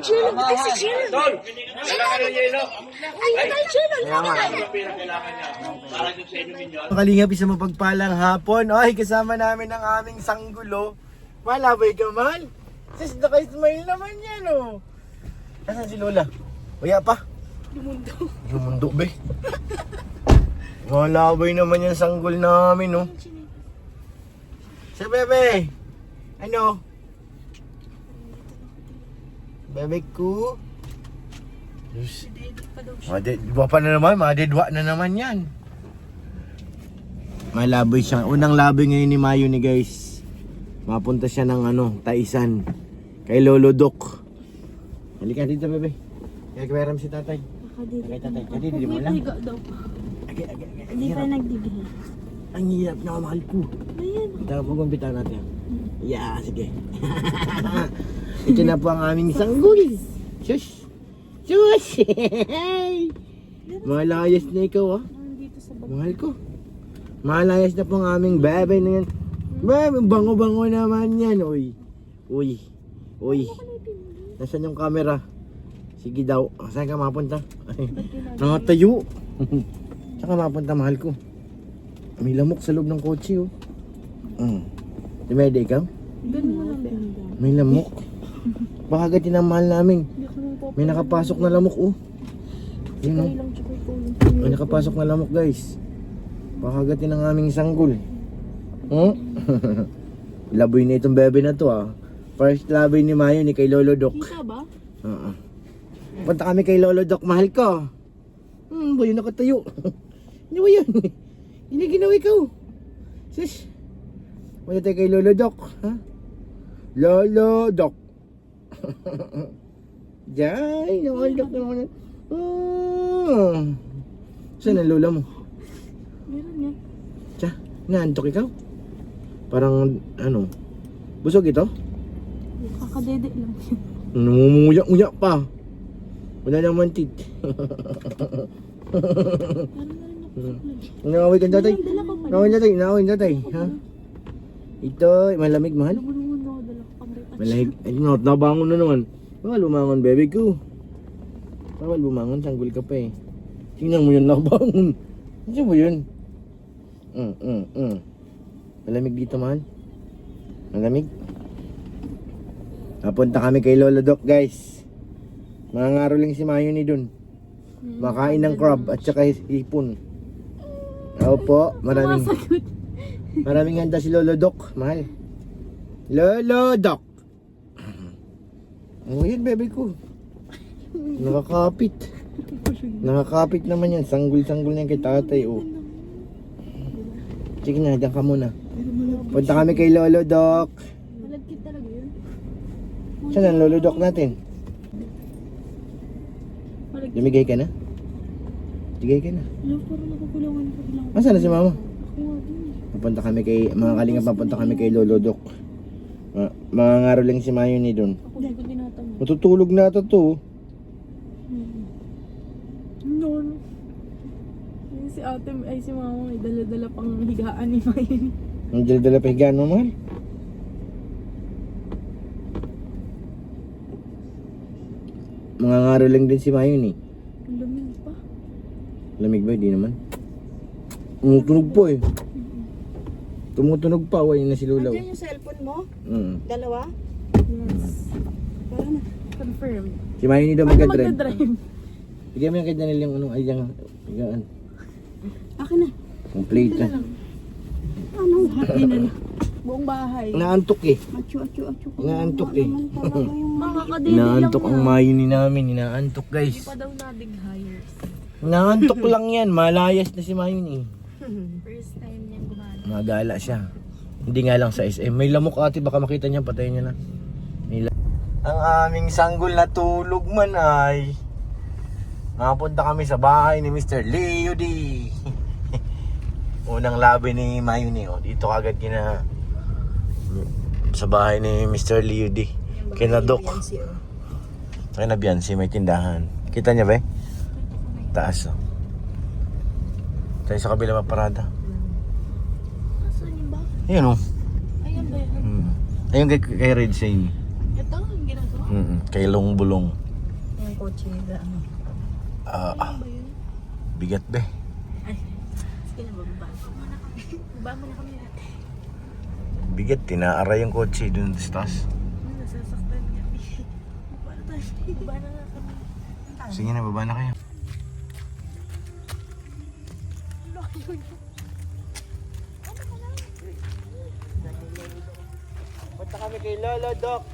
Jello. Patay si Jello. Tol, kailangan ng yelo. Ay, patay Jello. Kailangan niya. Para yung sa inyo ninyo. Kalingap, isang mapagpalang hapon. Ay, kasama namin ang aming sanggulo. Malabay ka, Mal. Sis, naka-smile naman yan, oh. Nasaan si Lola? Waya pa? Yung mundo, be. Malabay naman yung sanggol namin, oh. Sa bebe. Ano? Bebe ko. Diyos. Madedwa pa na naman, madedwa na naman yan. May laboy siya. Unang laboy ngayon ni Mayo ni guys. Mapunta siya ng Taisan. Kay Lolo Doc. Halika dito, bebe. Kaya si tatay. Kay tatay. Hindi mo lang. Hindi pa nagdidihin. Ang hirap na mahal ko. Ayan. Tara po kung bitaw natin. Yeah, sige. Ito na po ang aming sanggol. Shush! Shush! Malayas na ikaw, ah. Nandito sa bag. Mahal ko. Malayas na po ang aming bebe na yan. Bebe, bango-bango naman yan. Uy. Uy. Uy. Nasaan yung camera? Sige daw. Saan ka mapunta? Nakatayo. Saan ka mapunta, mahal ko? May lamok sa loob ng kotse, oh. Dumede ikaw? May lamok. Baka gatin ang mahal namin. May nakapasok na lamok, oh. Yun, oh. May nakapasok na lamok, guys. Baka gatin ang aming sanggol. Laboy na itong bebe na to, ah. First laboy ni Mayo ni kay Lolo Doc. Kita ba? Punta kami kay Lolo Doc, mahal ko. Boy, nakatayo. Ano ba yun? Hindi ginawa ikaw. Sis. Punta tayo kay Lolo Doc, ha? Lolo Doc. Diyan, Lolo Doc naman. Saan ang lola mo? Meron yan. Tiya, naantok ikaw? Parang, busog ito? Kakadede lang yan. Numuya-uya pa. Wala naman tit. Nakaway ka tatay. Nakaway tatay. Ha? Ito, malamig mahal. Lumunod ako, dala ko pang Malamig. Ay, nabangon na naman. Bawal bumangon, baby ko. Bawal bumangon, sanggol ka pa eh. Tingnan mo yun, nabangon. Ano mo yun? Malamig dito, mahal. Malamig. Napunta kami kay Lolo Doc, guys. Mga ngaroling si Mayo ni dun. Makain ng crab at saka hipon. Opo, maraming handa si Lolo Doc, mahal. Lolo Doc. Ano yun, bebe ko? Nakakapit. Nakakapit naman yan. Sanggol-sanggol na yan kay tatay, oh. Sige na, dyan ka muna. Punta kami kay Lolo Doc. Malagkit talaga yun. Saan ang Lolo Doc natin? Lumigay ka na? Lumigay ka na. Alam, parang nakukulangan ko lang. Nasaan na si mama? Ako nga din eh. Papunta kami kay, mga kalingap, papunta kami kay Lolo Doc. Mga ngaroling si Mayo ni dun. Ako di ko tinatanong. Matutulog na ito to. No. Si ate, ay si mama may dala-dala pang higaan ni Mayan. Ang dala-dala pa higaan mo, mahal. Mga ngaroling din si Mayo ni. Lamig pa. Lamig ba? Di naman. Tumutunog po eh. Tumutunog pa. Wala na si Lula. Nandiyan yung cellphone mo? Mm. Dalawa? Yes. Para na. Confirmed. Si Mayo ni daw Paano magdadrive. magdadrive? Bigyan mo yung kay Daniel yung ay yung higaan. Akin na. Complete na. Ano? Happy na na. Buong bahay. Naantok eh. Achu. Naantok eh. Makakadede lang Inaantok ang Mayo ni namin. Inaantok Hindi guys. pa daw na-big hires. Naantok lang yan. Malayas na si Mayo ni. First time niya gumana. Magala siya. Hindi nga lang sa SM. May lamok ate. Baka makita niya. Patayin niya na. Ang aming sanggol na tulog man ay napunta kami sa bahay ni Mr. Leo D. Unang labi ni Mayo ni. Dito agad kina sa bahay ni Mr. Leo D. Kina Doc. Sa kina Biancy may tindahan. Kita niya ba eh? Taas oh. Tayo sa kabila maparada. Nasaan yung ba? Ayun oh. Ayan ba yan? Ayun kay Red Shane. Ito ang ginagawa. Kay Longbulong. Yung kotse nila. Bigat be. Sige na, bababa. Bababa mo na kami natin. Bigat, tinaaray yung kotse dun sa taas. Nasasaktan kami. Bababa na tayo. Bababa na nga kami. Sige na, baba na kayo. Punta kami kay Lolo Doc.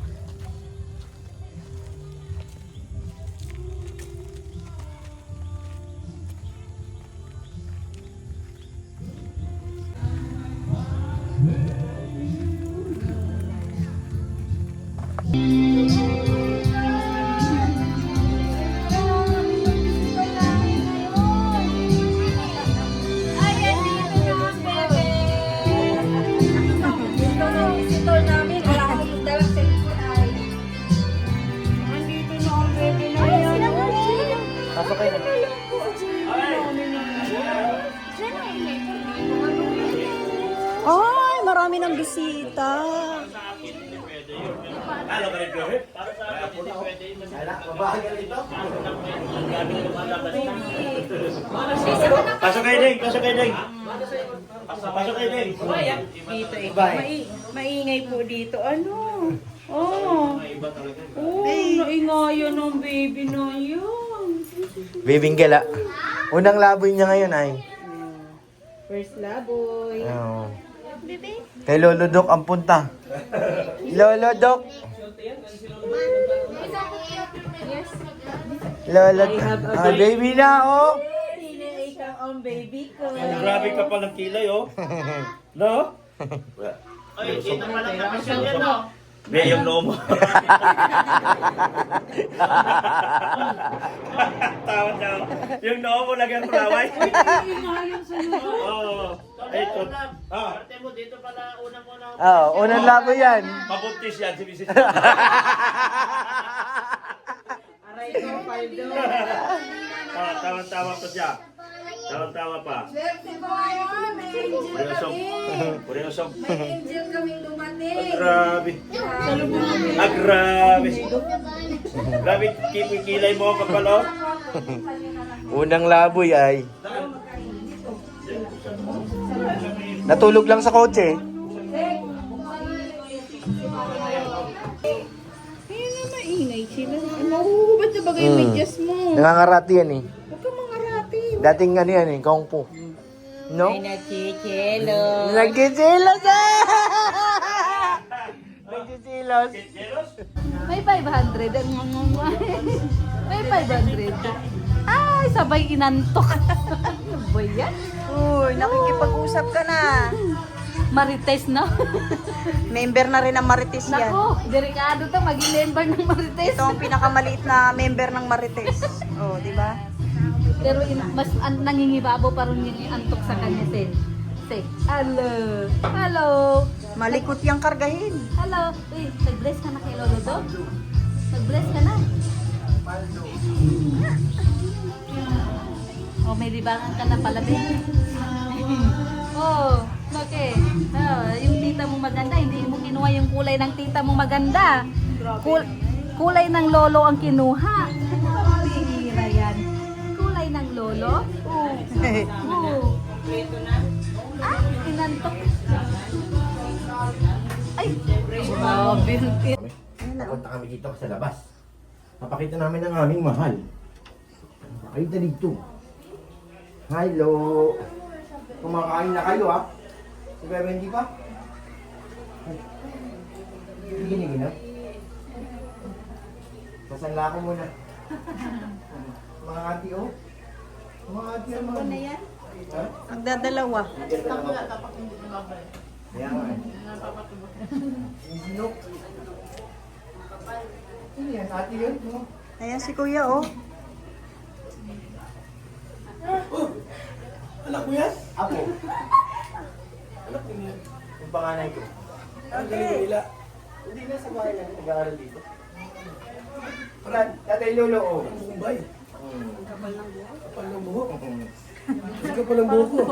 Pasok kayo. Ay, marami ng bisita. Ano ka rin, Joey? Pasok kayo, Ding. Pasok kayo, Ding. Pasok kayo, Ding. Dito eh. Maingay po dito. Ano? Oh. Oh, naingayan ng baby na yun. Bibing gala. Unang laboy niya ngayon ay. First laboy. Oh. Kay Lolo Doc ang punta. Lolo Doc. Lolo Doc. Ah, baby na oh. Ikaw ang baby ko. Grabe ka pa ng kilay, oh. No? Ay, ito pala kapisyon yan, no? May yung noo mo. Tawa. Yung noo mo lagyan kulaway. Oo. Ito. Parte mo dito pala unang muna. Unang laboy yan. Mabuntis yan si Mrs. Aray ko, paldo. Tawa pa siya. Tawa pa. Purinosog. Angel kaming dumating. Grabe. Grabe. Grabe, kilay mo kapalo. Unang laboy ay. Natulog lang sa kotse. Kaya nga maingay sila. Ano, ba't na bagay yung medyas mo? Nangangarati yan eh. Huwag ka mangarati. Dating ano yan eh, Kung Fu. No? Ay, nachichelo. Nagsiselos ah! Nagsiselos. May 500. May 500. Ay, sabay inantok. Ano ba yan? Uy, nakikipag-usap ka na. Marites, no? Member na rin ng Marites yan. Naku, delikado to. Maging member ng Marites. Ito ang pinakamaliit na member ng Marites. Oh, di ba? Pero mas nangingibabo pa rin yung antok sa kanya, Sen. Say, hello. Hello. Malikot yung kargahin. Hello. Uy, nag-bless ka na kay Lolo Dog? Nag-bless ka na. Oh, may libangan ka na pala, Ben. Oh, bakit? Yung tita mo maganda, hindi mo kinuha yung kulay ng tita mo maganda. Kulay ng lolo ang kinuha. Bihira yan. Kulay ng lolo? Oo. Ah, inantok. Ay, grabe. Napunta kami dito sa labas. Papakita namin ang aming mahal. Kayo na dito. Hello. Kumakain na kayo ha. Si Bebe hindi pa? Hindi giniginaw. Sasala ko muna. Mga ati oh. Mga ati oh. Ano na yan? Ha? Magdadalawa. Kaya nga eh. Sinok. Ano yan? Ati yun? No? Ayan si Kuya, oh. Anak mo yan? Apo. Anak mo yan? Yung panganay ko. Ang galing nila. Hindi na sa bahay lang. Nag-aaral dito. Wala, tatay Lolo, oh. Ang Mumbai. Kapal ng buhok. Kapal ng buhok. Kapal ng buhok ko.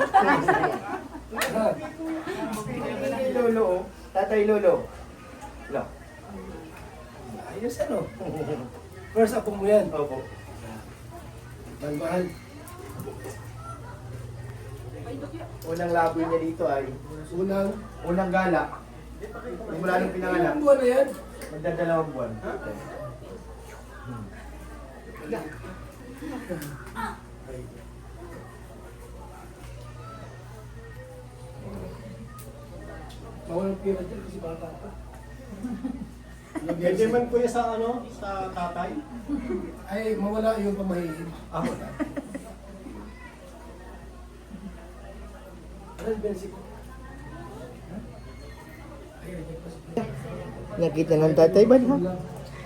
Tatay Lolo, oh. Tatay Lolo. Wala. Ayos ano? First apo mo yan. Opo. Mahal. Unang laboy niya dito ay unang gala. Mula nung pinanganak. Ilang buwan na yan? Magdadalawang buwan. Mawalang pira dyan kasi bata pa. Pwede man kuya sa ano? Sa tatay? Ay, mawala yung pamahihin. Wala. Ano bensin ko? Nakita ng tatay ba? Ha?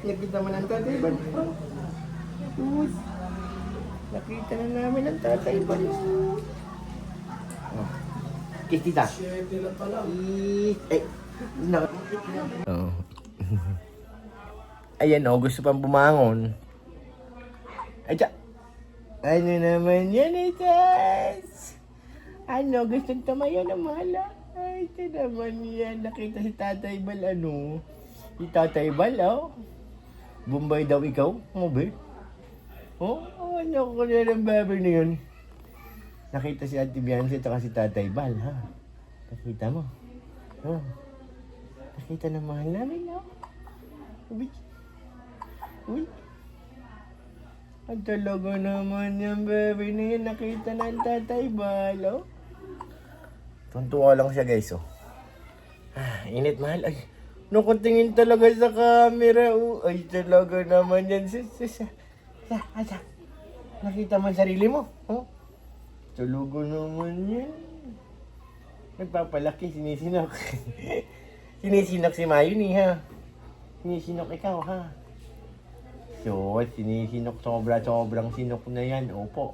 Nakita mo ng tatay ba? Uy. Nakita na namin ng tatay ba? Oh. Kiss tita. Oh. Ayan oh, gusto pang bumangon. Ay, ano naman yan, itas? Ano, gusto tumayo na mahala? Ay, ito naman yan. Nakita si Tatay Bal, ano? Si Tatay Bal, oh. Bombay daw ikaw, mo ba? Oh, ano ko na ng baby na yun? Nakita si Ate Bianca at si Tatay Bal, ha? Nakita mo? Oh. Nakita na mahal namin, no? Uy. Uy. Ang talaga naman yung baby na yun. Nakita na ang Tatay Bal, oh. Tuntua lang siya, guys, oh. Init, mahal. Ay, nakatingin talaga sa camera, oh. Ay, talaga naman yan. Nakita mo ang sarili mo, oh. Talaga naman yan. Nagpapalaki, sinisinok. Sinisinok si Mayuni, ha? Sinisinok ikaw, ha? So, sinisinok sobrang sinok na yan. Opo.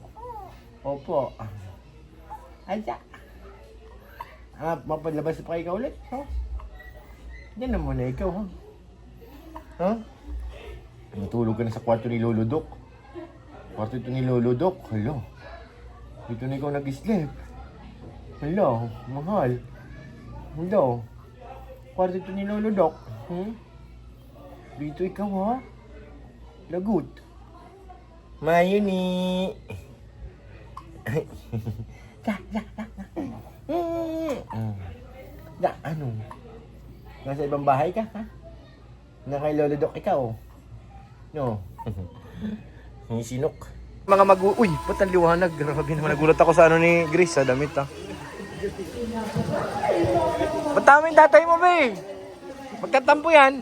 Opo. Asa. Mapalabas pa ikaw ulit, ha? Yan naman na ikaw, ha? Ha? Natulog ka na sa kwarto ni Lolo Doc. Kwarto ito ni Lolo Doc. Hala. Dito na ikaw nag-sleep. Hala, mahal. Hala. Kwarto ito ni Lolo Doc. Dito ikaw, ha? Lagot. Mayuni. Ano? Nasa ibang bahay ka, ha? Na kay Lolo Doc ikaw. No. Sinok. Mga uy, ba't ang liwanag? Grabe naman, nagulat ako sa ano ni Grace, sa damit, ha? Ba't tama yung tatay mo, be? Magtatampo yan.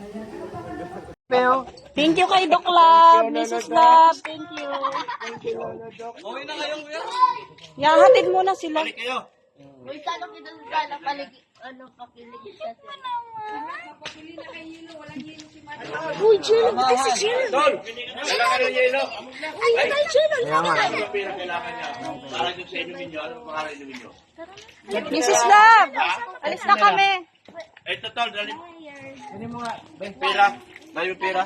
Pero, Thank you kay Doc Love, Mrs. Love. Thank you. Uwi na kayo, kuya. Yan, hatid muna sila. Balik kayo. May tanong kita sa palig, ano, pakilig siya. Uy, Jill, ito si Jill. Tol, wala ka ng yelo. Uy, ito si Jill. Ano yung pinakailangan niya? Para yung sa inumin niyo, ano pangalan inumin niyo? Mrs. Love, alis na kami. Ito, Tol, dali. Pera. Dali yung pera.